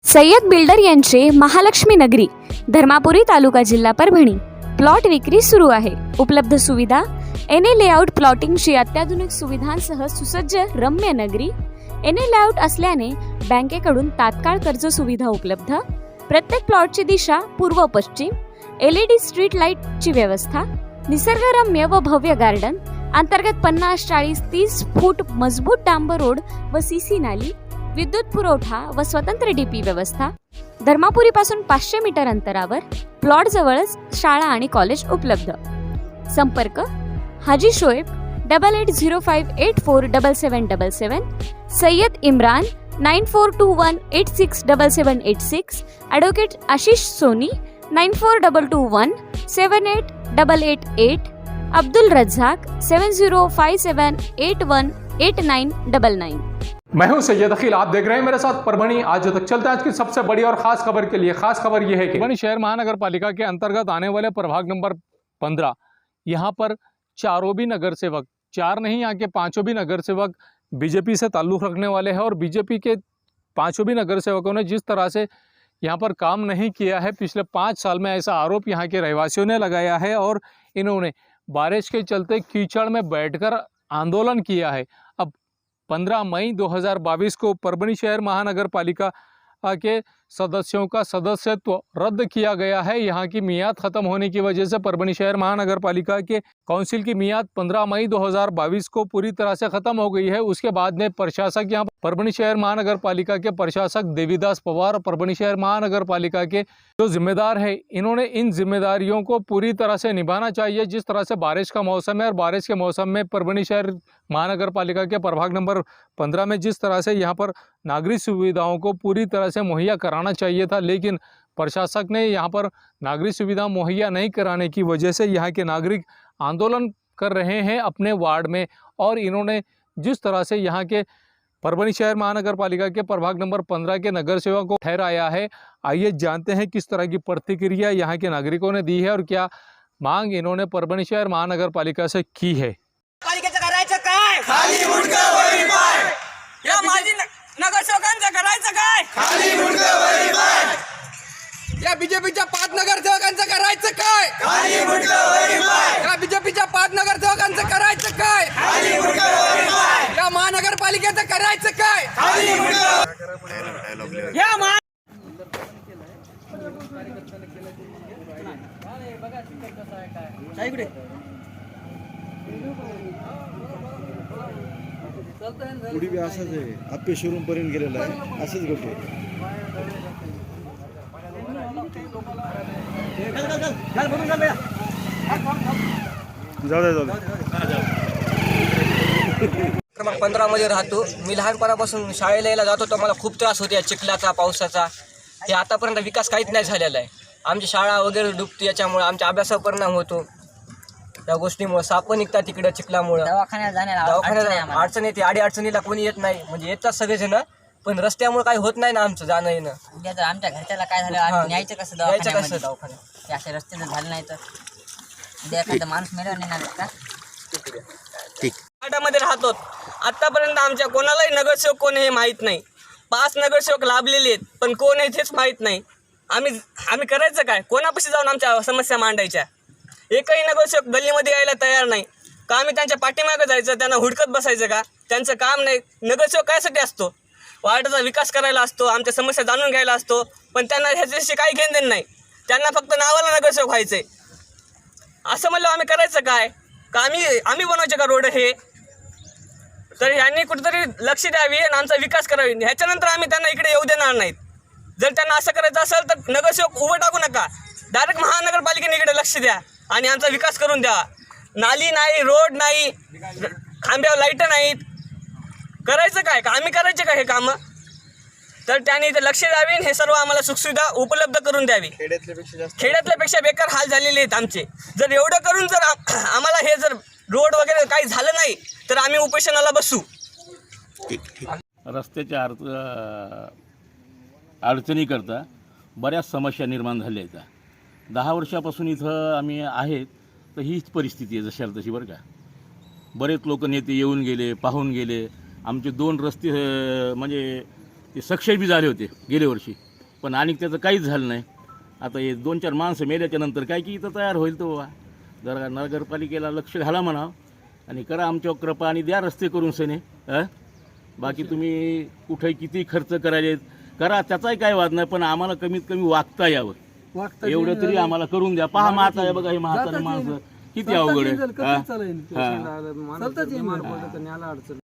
Syed builder यांचे महालक्ष्मी नगरी धर्मापुरी तालुका जिल्हा परभणी प्लॉट विक्री सुरू आहे. उपलब्ध सुविधा एने लेआउट प्लॉटिंगची अत्याधुनिक सुविधांसह सुसज्ज रम्य नगरी. एने लेआउट असल्याने बँकेकडून तात्काळ कर्ज सुविधा उपलब्ध. प्रत्येक प्लॉटची दिशा पूर्व पश्चिम. LED स्ट्रीट लाईटची व्यवस्था. निसर्गरम्य व भव्य गार्डन. अंतर्गत 50-40-30 फूट मजबूत डांबर रोड व सीसी नाली. विद्युत पुरवठा व स्वतंत्र DP व्यवस्था. धर्मापुरी पासून 500 मीटर अंतरावर प्लॉट जवळच शाळा आणि कॉलेज उपलब्ध. संपर्क हाजी शोएब 8805847777, सय्यद इम्रान 9421867786, ॲडव्होकेट आशिष सोनी 9422178888, अब्दुल रज्जाक 7057818999. मैं हूं सैयद अखिल, आप देख रहे हैं मेरे साथ परभणी आज तक। चलते हैं आज की सबसे बड़ी और खास खबर के लिए। खास खबर यह है कि परभणी शहर महानगर पालिका के अंतर्गत आने वाले प्रभाग नंबर 15 यहाँ पर चारों भी नगर सेवक, चार नहीं यहाँ के पांचों भी नगर सेवक बीजेपी से ताल्लुक़ रखने वाले हैं और बीजेपी के पांचों भी नगर सेवकों ने जिस तरह से यहाँ पर काम नहीं किया है पिछले 5 साल में, ऐसा आरोप यहाँ के रहवासियों ने लगाया है और इन्होंने बारिश के चलते कीचड़ में बैठकर आंदोलन किया है। अब 15 मई 2022 को परभणी शहर महानगर पालिका के सदस्यों का सदस्यत्व रद्द किया गया है। यहाँ की मियाद ख़त्म होने की वजह से परभणी शहर महानगर पालिका के काउंसिल की मियाद 15 मई 2022 को पूरी तरह से ख़त्म हो गई है। उसके बाद में प्रशासक यहाँ परभणी शहर महानगर पालिका के प्रशासक देवीदास पवार और परभणी शहर महानगर पालिका के जो जिम्मेदार है, इन्होंने इन जिम्मेदारियों को पूरी तरह से निभाना चाहिए। जिस तरह से बारिश का मौसम है और बारिश के मौसम में परभणी शहर महानगर पालिका के प्रभाग नंबर 15 में जिस तरह से यहाँ पर नागरिक सुविधाओं को पूरी तरह से मुहैया कराना चाहिए था, लेकिन प्रशासक ने यहाँ पर नागरिक सुविधा मुहैया नहीं कराने की वजह से यहाँ के नागरिक आंदोलन कर रहे हैं अपने वार्ड में। और इन्होंने जिस तरह से यहाँ के परभणी शहर महानगर पालिका के प्रभाग नंबर 15 के नगर सेवक को ठहराया है, आइए जानते हैं किस तरह की प्रतिक्रिया यहाँ के नागरिकों ने दी है और क्या मांग इन्होंने परभणी शहर महानगर पालिका से की है। पालिकेचं करायचं काय? खाली मुंडकं वरी पाय, या माजी नगरसेवकांचं करायचं काय? खाली मुंडकं वरी पाय, या बीजेपीच्या 5 नगरसेवकांचं करायचं काय? खाली मुंडकं वरी पाय, या बीजेपीच्या 5 नगरसेवकांचं करायचं काय? खाली मुंडकं वरी पाय, या महानगरपालिकेचं करायचं काय? खाली मुंडकं या महा पुढे बी असंच आहे, आप्पे शोरूम पर्यंत गेलेला आहे, असंच घडते. जाऊ दे. क्रमांक 15 मध्ये राहतो. मी लहानपणापासून शाळेला यायला जात होतो. मला खूप त्रास होतो या चिखलाचा, पावसाचा. हे आतापर्यंत विकास काहीच नाही झालेला आहे. आमची शाळा वगैरे डुबते, याच्यामुळे आमच्या अभ्यासावर परिणाम होतो. त्या गोष्टीमुळे साप निघतात तिकडे चिखलामुळे. दवाखान्यात अडचण येते, आडी अडचणीला कोणी येत नाही, म्हणजे येतात सगळेजण, पण रस्त्यामुळे काही होत नाही ना आमचं जाणं येणं. आमच्या घरच्याला काय झालं, आम्ही न्यायचं कसं दवाखान्यात असे रस्ते जर झाले नाही तर उद्या एखादा माणूस मिळणार नाही का? मध्ये राहतो. आतापर्यंत आमच्या कोणालाही नगरसेवक कोण हे माहीत नाही. 5 नगरसेवक लाभलेले आहेत, पण कोण आहे तेच माहीत नाही. आम्ही करायचं काय? कोणापाशी जाऊन आमच्या समस्या मांडायच्या? एकही नगरसेवक गल्लीमध्ये यायला तयार नाही का? आम्ही त्यांच्या पाठीमागं जायचं, त्यांना हुडकत बसायचं का? त्यांचं काम नाही. नगरसेवक कायसाठी असतो? वार्डाचा विकास करायला असतो, आमच्या समस्या जाणून घ्यायला असतो, पण त्यांना ह्याच्याशी काही घेणं देणं नाही. त्यांना फक्त नावाला नगरसेवक व्हायचं आहे. असं म्हणलं आम्ही करायचं काय? का आम्ही बनवायचे का रोड हे? तर यांनी कुठेतरी लक्ष द्यावी आणि आमचा विकास करावी. ह्याच्यानंतर आम्ही त्यांना इकडे येऊ देणार नाहीत. जर त्यांना असं करायचं असेल तर नगरसेवक उभं टाकू नका, डायरेक्ट महानगरपालिकेने इकडे लक्ष द्या आणि आमचा विकास करून द्या. नाली नाही, रोड नाही, खांब्यावर लाईट नाहीत. करायचं काय? का आम्ही करायचे का हे कामं? तर त्यांनी इथे लक्ष द्यावी आणि हे सर्व आम्हाला सुखसुविधा उपलब्ध करून द्यावी. खेड्यातल्यापेक्षा बेकार हाल झालेले आहेत आमचे. जर एवढं करून जर आम्हाला हे जर रोड वगैरे काही झालं नाही तर आम्ही उपोषणाला बसू. रस्त्याच्या अडचणीकरता बऱ्याच समस्या निर्माण झाल्या आहेत. 10 वर्षापासून इथं आम्ही आहेत, तर हीच परिस्थिती आहे जशाला तशी, बरं का. बरेच लोक नेते येऊन गेले, पाहून गेले. आमचे 2 रस्ते म्हणजे ते सक्सेस बी झाले होते गेल्या वर्षी. पण आणि त्याचं काहीच झालं नाही. आता हे 2-4 माणसं मेल्याच्या नंतर काय की इथं तयार होईल तो जरा नगरपालिकेला लक्ष घाला म्हणावं आणि करा आमच्यावर कृपा आणि द्या रस्ते करून सने. बाकी तुम्ही कुठे किती खर्च करायचे करा, त्याचाही काय वाद नाही, पण आम्हाला कमीत कमी वागता यावं एवढं तरी आम्हाला करून द्या. पहा माता आहे बघा, हे म्हातारे माणसं किती अवघड आहे.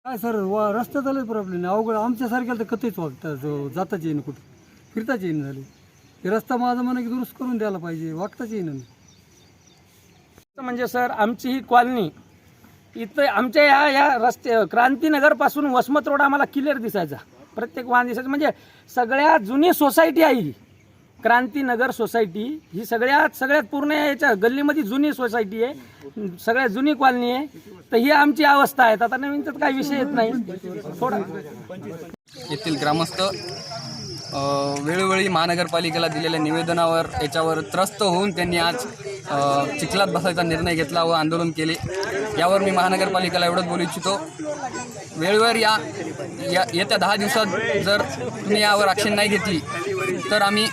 काय सर रस्ता झाले प्रॉब्लेम अवघड आमच्यासारख्याला तर कधीच वागता जाताच येईन, कुठे फिरताच येईन झाले. हे रस्ता माझं म्हणा की दुरुस्त करून द्यायला पाहिजे, वागताच येईन. म्हणजे सर आमची ही कॉलनी इथं आमच्या या रस्ते क्रांतीनगरपासून वसमत रोड आम्हाला क्लिअर दिसायचा, प्रत्येक वाहन दिसायचं. म्हणजे सगळ्यात जुनी सोसायटी आहे ही क्रांतीनगर सोसायटी. ही सगळ्यात पूर्ण याच्या गल्लीमध्ये जुनी सोसायटी आहे, सगळ्यात जुनी कॉलनी आहे. तर ही आमची अवस्था आहे. आता नवीन तर काही विषय येत नाही. थोडा येथील ग्रामस्थ वेळोवेळी महानगरपालिकेला दिलेल्या निवेदनावर याच्यावर त्रस्त होऊन त्यांनी आज चिखलात बसायचा निर्णय घेतला व आंदोलन केले. यावर मी महानगरपालिकेला एवढंच बोलू इच्छितो, वेळेवर येत्या 10 दिवसात जर तुम्ही यावर ॲक्शन नाही घेतली तर आम्ही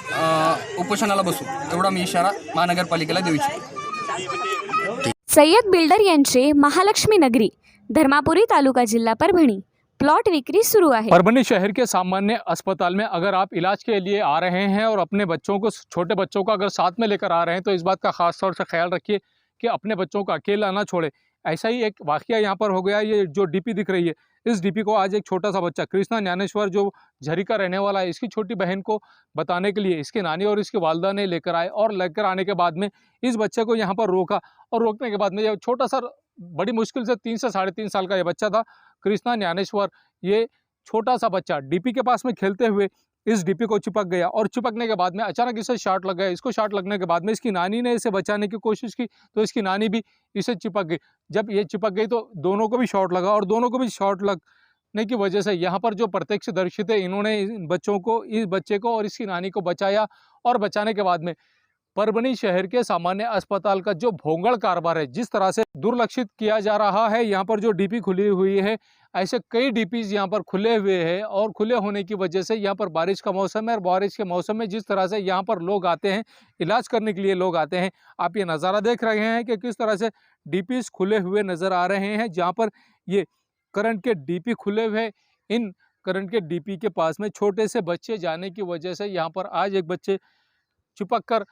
उपोषणाला बसू, एवढा मी इशारा महानगरपालिकेला देऊ इच्छितो. सय्यद बिल्डर यांचे महालक्ष्मी नगरी, धर्मापुरी तालुका, जिल्हा परभणी. प्लॉट बिक्री शुरू है। परभनी शहर के सामान्य अस्पताल में अगर आप इलाज के लिए आ रहे हैं और अपने बच्चों को, छोटे बच्चों को अगर साथ में लेकर आ रहे हैं तो इस बात का खास तौर से ख्याल रखिए कि अपने बच्चों को अकेला ना छोड़े। ऐसा ही एक वाकया यहाँ पर हो गया। ये जो डीपी दिख रही है, इस डीपी को आज एक छोटा सा बच्चा कृष्णा ज्ञानेश्वर जो झरी का रहने वाला है, इसकी छोटी बहन को बताने के लिए इसके नानी और इसकी वालदा ने लेकर आए और लेकर आने के बाद में इस बच्चे को यहाँ पर रोका और रोकने के बाद में ये छोटा सा, बड़ी मुश्किल से 3 से 3.5 साल का ये बच्चा था कृष्णा ज्ञानेश्वर। ये छोटा सा बच्चा डीपी के पास में खेलते हुए इस डीपी को चिपक गया और चिपकने के बाद में अचानक इसे शॉट लग गया। इसको शॉट लगने के बाद में इसकी नानी ने इसे बचाने की कोशिश की तो इसकी नानी भी इसे चिपक गई। जब ये चिपक गई तो दोनों को भी शॉट लगा और दोनों को भी शॉट लगने की वजह से यहाँ पर जो प्रत्यक्षदर्शी थे, इन्होंने इन बच्चों को, इस बच्चे को और इसकी नानी को बचाया और बचाने के बाद में परभनी शहर के सामान्य अस्पताल का जो भोंगड़ कारोबार है, जिस तरह से दुर्लक्षित किया जा रहा है, यहाँ पर जो डीपी खुली हुई है, ऐसे कई डीपीज यहाँ पर खुले हुए हैं और खुले होने की वजह से यहाँ पर बारिश का मौसम है और बारिश के मौसम में जिस तरह से यहाँ पर लोग आते हैं, इलाज करने के लिए लोग आते हैं, आप ये नज़ारा देख रहे हैं कि किस तरह से डीपीज खुले हुए नज़र आ रहे हैं। जहाँ पर ये करंट के डीपी खुले हुए, इन करंट के डीपी के पास में छोटे से बच्चे जाने की वजह से यहाँ पर आज एक बच्चे चिपक कर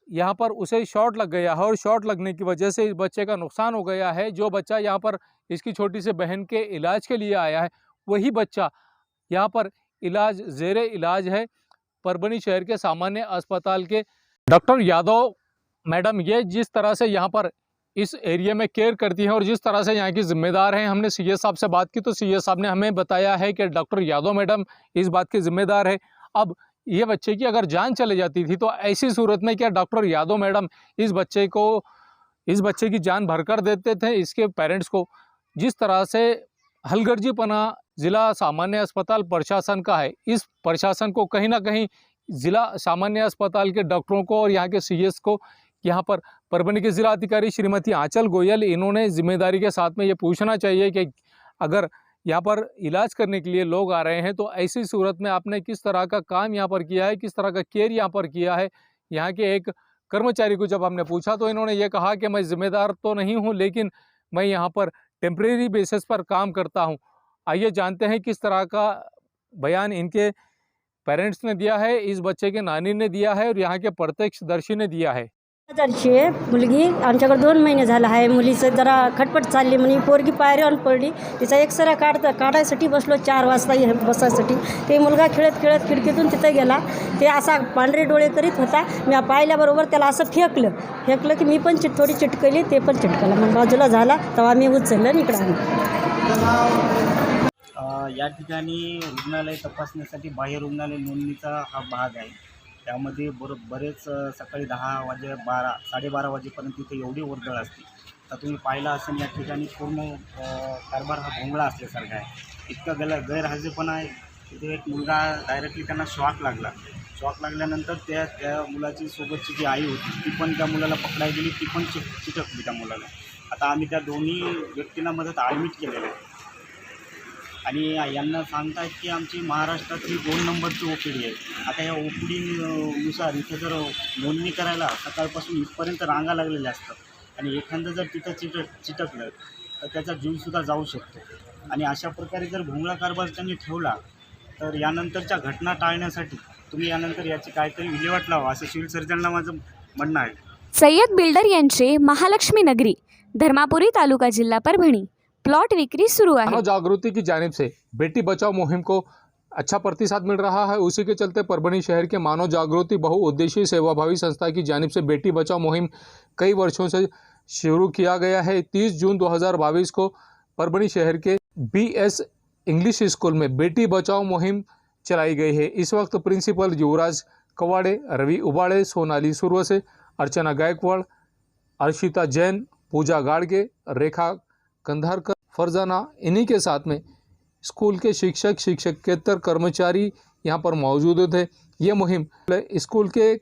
यहाँ पर उसे शॉट लग गया है और शॉट लगने की वजह से इस बच्चे का नुकसान हो गया है। जो बच्चा यहाँ पर इसकी छोटी सी बहन के इलाज के लिए आया है, वही बच्चा यहाँ पर ज़ेरे इलाज है परभनी शहर के सामान्य अस्पताल के डॉक्टर यादव मैडम। ये जिस तरह से यहाँ पर इस एरिया में केयर करती हैं और जिस तरह से यहाँ की जिम्मेदार हैं, हमने सीएस साहब से बात की तो सीएस साहब ने हमें बताया है कि डॉक्टर यादव मैडम इस बात की जिम्मेदार है। अब ये बच्चे की अगर जान चली जाती थी तो ऐसी सूरत में क्या डॉक्टर यादव मैडम इस बच्चे की जान भरकर देते थे इसके पेरेंट्स को। जिस तरह से हलगर्जीपना ज़िला सामान्य अस्पताल प्रशासन का है, इस प्रशासन को कहीं ना कहीं ज़िला सामान्य अस्पताल के डॉक्टरों को और यहाँ के सीएस को, यहाँ पर परभनी के ज़िला अधिकारी श्रीमती आंचल गोयल, इन्होंने जिम्मेदारी के साथ में ये पूछना चाहिए कि अगर यहाँ पर इलाज करने के लिए लोग आ रहे हैं तो ऐसी सूरत में आपने किस तरह का काम यहाँ पर किया है, किस तरह का केयर यहाँ पर किया है। यहाँ के एक कर्मचारी को जब हमने पूछा तो इन्होंने ये कहा कि मैं जिम्मेदार तो नहीं हूँ, लेकिन मैं यहाँ पर टेम्परेरी बेसिस पर काम करता हूँ। आइए जानते हैं किस तरह का बयान इनके पेरेंट्स ने दिया है, इस बच्चे के नानी ने दिया है और यहाँ के प्रत्यक्षदर्शी ने दिया है। मुलगी आमच्याकडे 2 महिने झाला आहे। मुलीचं जरा खटपट चालली, म्हणे पोरगी पायऱ्यावर पडली, तिचा एक्सरे काढायसाठी बसलो 4 वाजता बसायसाठी। ते मुलगा खेळत खेळत खिडकीतून तिथे गेला, ते असा पांढरे डोळे करीत होता। मी पाहिल्याबरोबर त्याला असं फेकलं की मी पण थोडी चिटकली, ते पण चिटकलं, मग बाजूला झाला तेव्हा मी उचललं आणि इकडे आणलं। या ठिकाणी रुग्णालय तपासण्यासाठी बाह्य रुग्णालय नोंदणीचा हा भाग आहे। त्यामध्ये बरेच सकाळी 10 वाजे 12 वाजेपर्यंत इथे एवढी वर्दळ असते। तर तुम्ही पाहिला असेल या ठिकाणी पूर्ण कारभार हा भोंगळा असल्यासारखा आहे। इतका गैरहजरपणा आहे। तिथे एक मुलगा डायरेक्टली त्यांना शॉक लागल्यानंतर त्या मुलाची सोबतची जी आई होती ती पण त्या मुलाला पकडायला गेली, ती पण चिटकली त्या मुलाला। आता आम्ही त्या दोन्ही व्यक्तींना मदत ॲडमिट केलेलं आहे। आणि यांना सांगतायत की आमची महाराष्ट्रातली 2 नंबरची ओपीडी आहे. आता या ओपीडीनुसार इथं जर नोंदणी करायला सकाळपासून इथपर्यंत रांगा लागलेल्या असतात आणि एखादं जर तिथं चिटकलं तर त्याचा जीवसुद्धा जाऊ शकतो. आणि अशा प्रकारे जर भोंगळा कारभार त्यांनी ठेवला तर यानंतरच्या घटना टाळण्यासाठी तुम्ही यानंतर याची काहीतरी विल्हेवाट लावा, असं सिव्हिल सर्जनला माझं म्हणणं आहे. सय्यद बिल्डर यांचे महालक्ष्मी नगरी धर्मापुरी तालुका जिल्हा परभणी प्लॉट विक्री शुरू है। मानव जागृति की जानिब से बेटी बचाओ मुहिम को अच्छा प्रतिसाद मिल रहा है। उसी के चलते परभणी शहर के मानव जागृति बहुउद्देशीय सेवाभावी संस्था की जानिब से बेटी बचाओ मुहिम कई वर्षों से शुरू किया गया है। 30 जून 2022 को परभणी शहर के BS इंग्लिश स्कूल में बेटी बचाओ मुहिम चलाई गई है। इस वक्त प्रिंसिपल युवराज कवाड़े, रवि उबाड़े, सोनाली सुरवसे, अर्चना गायकवाड़, अर्शिता जैन, पूजा गाड़गे, रेखा कंधारकर, फरजाना, इन्हीं के साथ में स्कूल के शिक्षक शिक्षकेतर कर्मचारी यहाँ पर मौजूद थे। ये मुहिम स्कूल के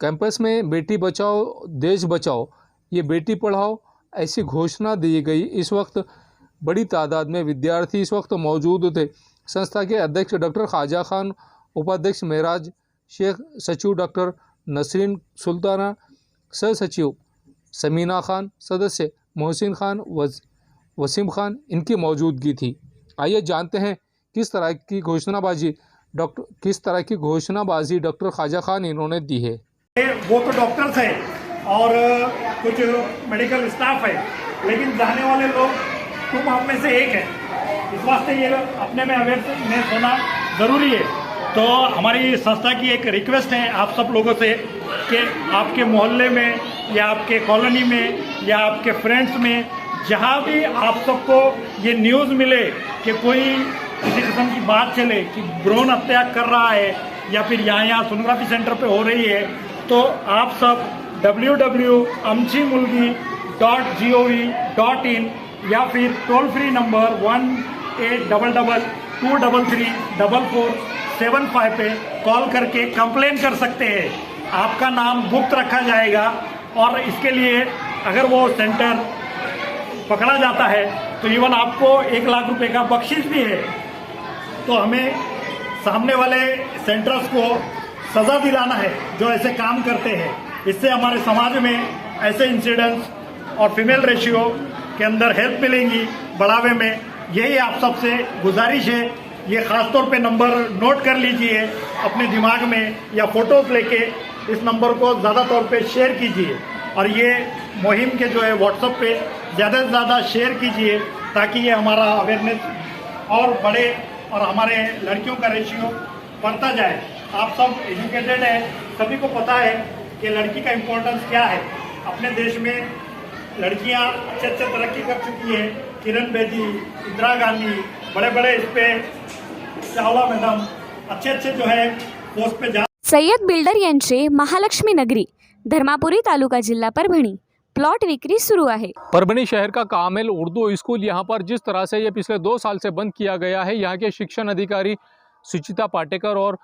कैंपस में बेटी बचाओ देश बचाओ, ये बेटी पढ़ाओ ऐसी घोषणा दी गई। इस वक्त बड़ी तादाद में विद्यार्थी इस वक्त मौजूद थे। संस्था के अध्यक्ष डॉक्टर ख्वाजा खान, उपाध्यक्ष मेराज शेख, सचिव डॉक्टर नसरीन सुल्ताना, सह सचिव समीना खान, सदस्य मोहसिन खान, वसीम खान, इनकी मौजूदगी थी। आइए जानते हैं किस तरह की घोषणाबाजी डॉक्टर ख्वाजा खान इन्होंने दी है। वो तो डॉक्टर्स है और कुछ मेडिकल स्टाफ है, लेकिन जाने वाले लोग तुम हम में से एक है। इस वास्ते ये अपने में अवेयरनेस होना ज़रूरी है। तो हमारी संस्था की एक रिक्वेस्ट है आप सब लोगों से कि आपके मोहल्ले में या आपके कॉलोनी में या आपके फ्रेंड्स में जहाँ भी आप सबको ये न्यूज़ मिले कि कोई किसी किस्म की बात चले कि भ्रूण हत्या कर रहा है या फिर यहाँ सोनोग्राफी सेंटर पे हो रही है, तो आप सब www.amchimulgi.gov.in या फिर टोल फ्री नंबर 1822233475 पे कॉल करके कंप्लेन कर सकते हैं। आपका नाम गुप्त रखा जाएगा और इसके लिए अगर वो सेंटर पकड़ा जाता है तो इवन आपको 1 लाख रुपए का बख्शीश भी है। तो हमें सामने वाले सेंटर्स को सज़ा दिलाना है जो ऐसे काम करते हैं। इससे हमारे समाज में ऐसे इंसिडेंट्स और फीमेल रेशियो के अंदर हेल्प मिलेंगी बढ़ावे में। यही आप सबसे गुजारिश है। ये ख़ास तौर पे नंबर नोट कर लीजिए अपने दिमाग में या फ़ोटोज़ लेके इस नंबर को ज़्यादा तौर पे शेयर कीजिए और ये मुहिम के जो है व्हाट्सएप पे ज़्यादा से ज़्यादा शेयर कीजिए ताकि ये हमारा अवेयरनेस और बढ़े और हमारे लड़कियों का रेशियो बढ़ता जाए। आप सब एजुकेटेड है, सभी को पता है कि लड़की का इम्पोर्टेंस क्या है। अपने देश में लड़कियां अच्छे तरक्की कर चुकी है। किरण बेदी, इंदिरा गांधी, बड़े बड़े इस पे चावला मैडम अच्छे जो है पोस्ट पे जा। सय्यद बिल्डर यांचे महालक्ष्मी नगरी धर्मापुरी तालुका जिल्हा परभणी प्लॉट विक्री शुरू है। परभणी शहर का कामिल उर्दू स्कूल यहाँ पर जिस तरह से ये पिछले 2 साल से बंद किया गया है, यहाँ के शिक्षण अधिकारी सुचिता पाटेकर और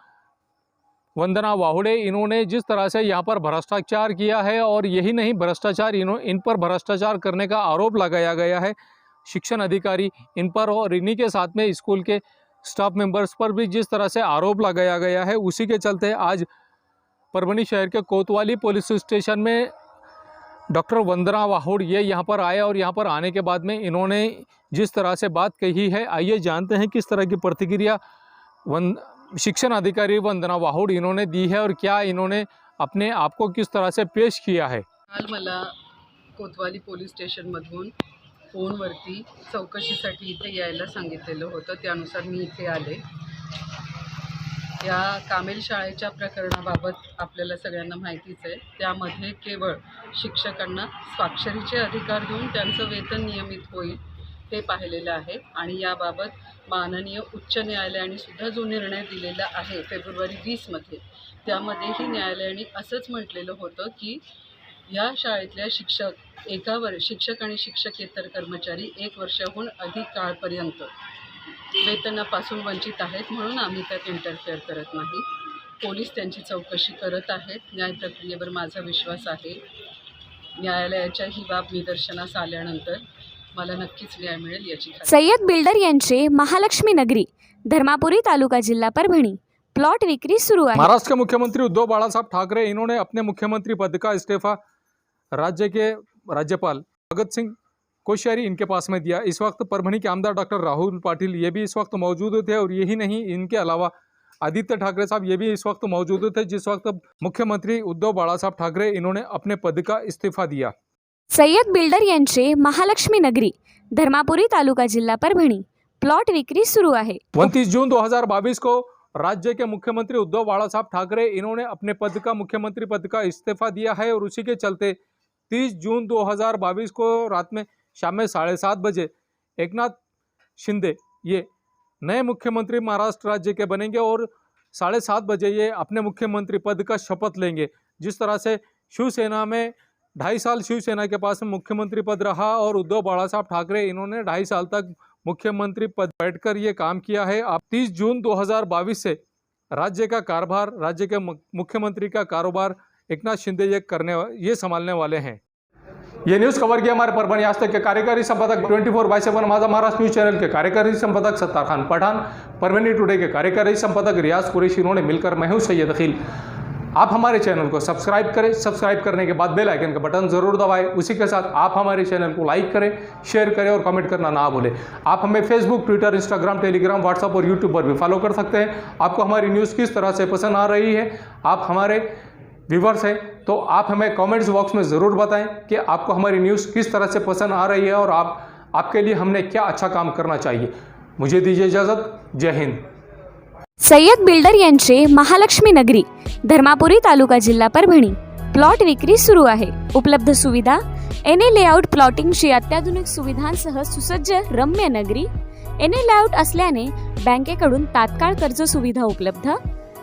वंदना वाहुड़े, इन्होंने जिस तरह से यहाँ पर भ्रष्टाचार किया है और यही नहीं भ्रष्टाचार इन पर भ्रष्टाचार करने का आरोप लगाया गया है शिक्षण अधिकारी इन पर, और इन्हीं के साथ में स्कूल के स्टाफ मेंबर्स पर भी जिस तरह से आरोप लगाया गया है, उसी के चलते आज परभणी शहर के कोतवाली पुलिस स्टेशन में डॉक्टर वंदना वाहुड़ ये यहाँ पर आए और यहाँ पर आने के बाद में इन्होंने जिस तरह से बात कही है, आइए जानते हैं किस तरह की प्रतिक्रिया शिक्षण अधिकारी वंदना वाहुड़ इन्होंने दी है और क्या इन्होंने अपने आप को किस तरह से पेश किया है। काल मला कोतवाली पोलीस स्टेशनमधून फोनवरती चौकशीसाठी इथे यायला सांगितलेलं होतं, त्यानुसार मी इथे आले। या कामेल शाळेच्या प्रकरणाबाबत आपल्याला सगळ्यांना माहितीच आहे। त्यामध्ये केवळ शिक्षकांना स्वाक्षरीचे अधिकार देऊन त्यांचं वेतन नियमित होईल हे पाहिलेलं आहे आणि याबाबत माननीय उच्च न्यायालयाने सुद्धा जो निर्णय दिलेला आहे फेब्रुवारी 20 मध्ये, त्यामध्येही न्यायालयाने असंच म्हटलेलं होतं की या शाळेतल्या शिक्षक आणि शिक्षकेतर कर्मचारी 1 वर्षाहून अधिक काळपर्यंत वेतनापासून वंचित आहेत, म्हणून आम्ही त्यात इंटरफेअर करत नाही। पोलीस त्यांची चौकशी करत आहेत। न्याय प्रक्रियेवर माझा विश्वास आहे। न्यायालयाच्या ही बाब निदर्शनास आल्यानंतर मला नक्कीच न्याय मिळेल याची खात्री. सय्यद बिल्डर यांचे महालक्ष्मी नगरी धर्मापुरी तालुका जिल्हा परभणी प्लॉट विक्री सुरू आहे. महाराष्ट्र के मुख्यमंत्री उद्धव बाळासाहब ठाकरे इन्होंने अपने मुख्यमंत्री पद का इस्तीफा राज्य के राज्यपाल भगत सिंह कोश्यारी इनके पास में दिया. इस वक्त परभणी के आमदार डॉक्टर राहुल पाटिल ये भी इस वक्त मौजूद थे और यही नहीं, इनके अलावा आदित्य ठाकरे साहब ये भी इस वक्त मौजूद थे, जिस वक्त मुख्यमंत्री उद्धव बाळासाहब ठाकरे इन्होंने अपने पद का इस्तीफा दिया. सय्यद बिल्डर यांचे महालक्ष्मी नगरी धर्मापुरी तालुका जिल्हा परभणी प्लॉट विक्री सुरू आहे. 29 जून 2022 को राज्य के मुख्यमंत्री उद्धव बाळासाहब ठाकरे इन्होंने अपने पद का मुख्यमंत्री पद का इस्तीफा दिया है और उसी के चलते 30 जून 2022 को रात में शाम में 7:30 बजे एकनाथ शिंदे ये नए मुख्यमंत्री महाराष्ट्र राज्य के बनेंगे और 7:30 बजे ये अपने मुख्यमंत्री पद का शपथ लेंगे. जिस तरह से शिवसेना में 2.5 साल शिवसेना के पास में मुख्यमंत्री पद रहा और उद्धव बाळासाहब ठाकरे इन्होंने 2.5 साल तक मुख्यमंत्री पद बैठकर ये काम किया है. अब 30 जून 2022 से राज्य का कारभार, राज्य के मुख्यमंत्री का कारोबार एकनाथ शिंदे ये संभालने वाले हैं. ये न्यूज़ कवर किया हमारे परभणी आज तक के कार्यकारी संपादक 24/7 माझा महाराष्ट्र न्यूज़ चैनल के कार्यकारी संपादक सत्तार खान पठान, परभणी टुडे के कार्यकारी संपादक रियाज कुरैशी, इन्होंने मिलकर मैं हूं सैयद अखिल. आप हमारे चैनल को सब्सक्राइब करें, सब्सक्राइब करने के बाद बेल आइकन का बटन ज़रूर दबाएं. उसी के साथ आप हमारे चैनल को लाइक करें, शेयर करें और कमेंट करना ना भूलें. आप हमें Facebook, Twitter, Instagram, Telegram, WhatsApp और यूट्यूब पर भी फॉलो कर सकते हैं. आपको हमारी न्यूज़ किस तरह से पसंद आ रही है, आप हमारे व्यूवर्स हैं तो आप हमें कमेंट्स बॉक्स में ज़रूर बताएं कि आपको हमारी न्यूज़ किस तरह से पसंद आ रही है और आपके लिए हमने क्या अच्छा काम करना चाहिए. मुझे दीजिए इजाज़त. जय हिंद. सय्यद बिल्डर यांचे महालक्ष्मी नगरी धर्मापुरी तालुका जिल्हा परभणी प्लॉट विक्री सुरू आहे. उपलब्ध सुविधा एने लेआउट प्लॉटिंगची अत्याधुनिक सुविधांसह सुसज्ज रम्य नगरी. एने लेआउट असल्याने बँकेकडून तात्काळ कर्ज सुविधा उपलब्ध.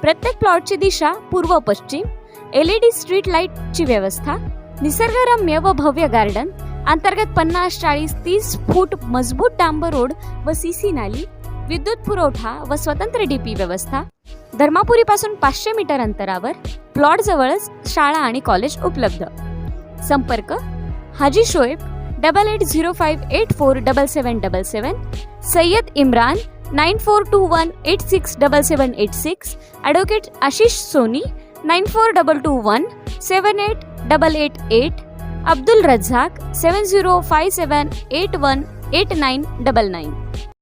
प्रत्येक प्लॉटची दिशा पूर्व पश्चिम. LED स्ट्रीट लाईटची व्यवस्था. निसर्गरम्य व भव्य गार्डन. अंतर्गत 50-40-30 फूट मजबूत डांबर रोड व CC नाली. विद्युत पुरवठा व स्वतंत्र DP व्यवस्था. धर्मापुरी पासून 500 मीटर अंतरावर प्लॉट जवळच शाळा आणि कॉलेज उपलब्ध. संपर्क Haji Shoeb 8805847777. Sayyad Imran 9421867786. Advocate Ashish Soni 9422178888. Abdul Razzaq 7057818999.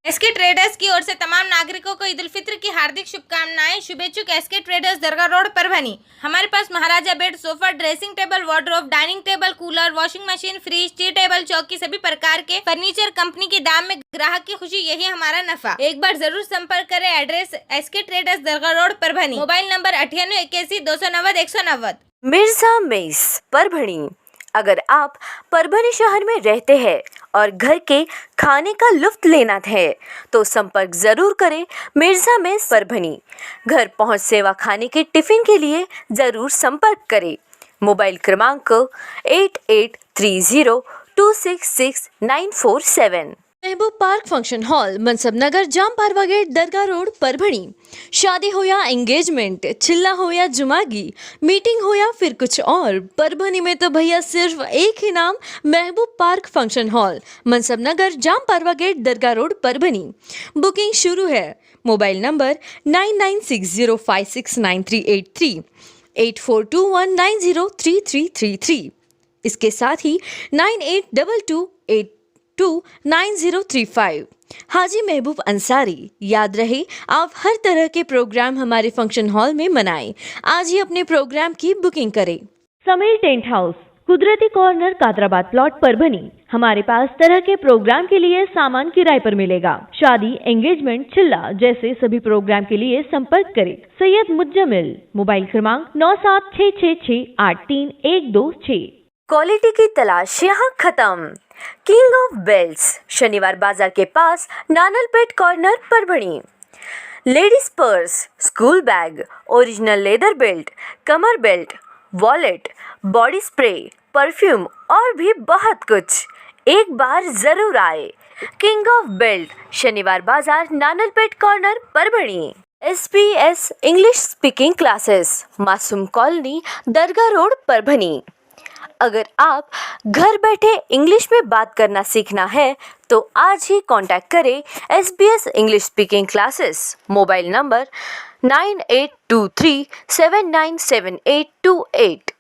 SK traders की ओर से तमाम नागरिकों को ईद उल फित्र की हार्दिक शुभकामनाएं. शुभेच्छुक SK traders Dargah road Parbhani. हमारे पास Maharaja bed, sofa, dressing table, wardrobe, dining table, cooler, washing machine, fridge, tea table, चौकी सभी प्रकार के फर्नीचर कंपनी के दाम में ग्राहक की खुशी, यही हमारा नफा. एक बार जरूर संपर्क करें. Address SK traders Dargah road Parbhani. Mobile number 9881 Mirza mess Parbhani. अगर आप परभणी शहर में रहते हैं और घर के खाने का लुत्फ लेना है तो संपर्क ज़रूर करें मिर्जा मेस परभणी. घर पहुंच सेवा खाने के टिफ़िन के लिए ज़रूर संपर्क करें. मोबाइल क्रमांक 8830266947. महबूब पार्क फंक्शन हॉल, मनसब नगर, जाम पारवा गेट, दरगाह रोड परभणी. शादी हो या एंगेजमेंट, चिल्ला हो या जुमागी, मीटिंग हो या फिर कुछ और, परभणी में तो भैया सिर्फ एक ही नाम, महबूब पार्क फंक्शन हॉल, मनसब नगर, जाम पारवा गेट, दरगाह रोड परभणी. बुकिंग शुरू है. Mobile number 9960569383, 8421903333. इसके साथ ही 9822829035. हाजी महबूब अंसारी. याद रहे, आप हर तरह के प्रोग्राम हमारे फंक्शन हॉल में मनाएं. आज ही अपने प्रोग्राम की बुकिंग करें. समीर टेंट हाउस, कुदरती कॉर्नर, कादराबाद प्लॉट परभणी. हमारे पास तरह के प्रोग्राम के लिए सामान किराए पर मिलेगा. शादी, एंगेजमेंट, चिल्ला जैसे सभी प्रोग्राम के लिए संपर्क करें. सैयद मुज्जमिल. मोबाइल क्रमांक 9766683126. क्वालिटी की तलाश यहाँ खत्म. King of belts, Shaniwar Bazar के पास, Nanalpeth corner Parbhani. Ladies purse, school bag, original leather belt, कमर belt, wallet, body spray, perfume और भी बहुत कुछ. एक बार जरूर आए. King of belt, Shaniwar Bazar, Nanalpeth corner Parbhani. SPS English speaking classes, Masoom colony, Dargah road Parbhani. अगर आप घर बैठे इंग्लिश में बात करना सीखना है तो आज ही कांटेक्ट करें SBS English speaking classes. Mobile number 9823797828।